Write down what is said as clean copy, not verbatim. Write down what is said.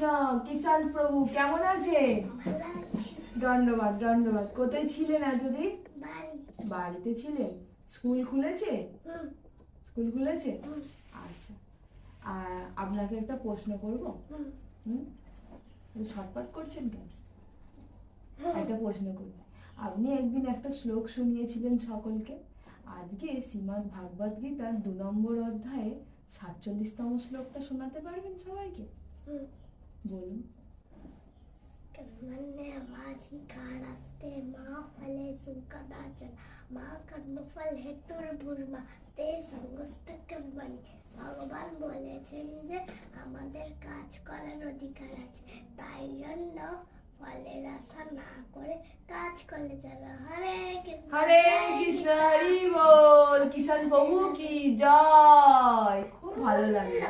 কৃষ্ণ। কিষান প্রভু কেমন আছে? ধন্যবাদ ধন্যবাদ। কোথায় ছিলেন এতদিন? বাড়িতে ছিলেন। স্কুল খুলেছে? স্কুল খুলেছে? আচ্ছা। আর আপনাকে একটা প্রশ্ন করব। ছটফট করছেন কেন? একটা প্রশ্ন করব। আপনি একদিন একটা শ্লোক শুনিয়েছিলেন সকলকে। আজকে শ্রীমদ্ ভাগবত গীতার 2 নম্বর অধ্যায়ে 47তম শ্লোকটা শোনাতে পারবেন সবাইকে? বলুন। कर्मण्येवाधिकारस्ते मा फलेषु कदाचन मा कर्मफल हेतुर्भुर्मा ते संगोऽस्ते कर्मणि। ভগবান বলেছেন যে আমাদের কাজ করার অধিকার আছে, তাই জন্য ফলের আশা না করে কাজ করলে চলো। হরে কৃষ্ণ হরে কৃষ্ণ, হরি বল। কিষান প্রভু কি জয়। খুব ভালো লাগলো।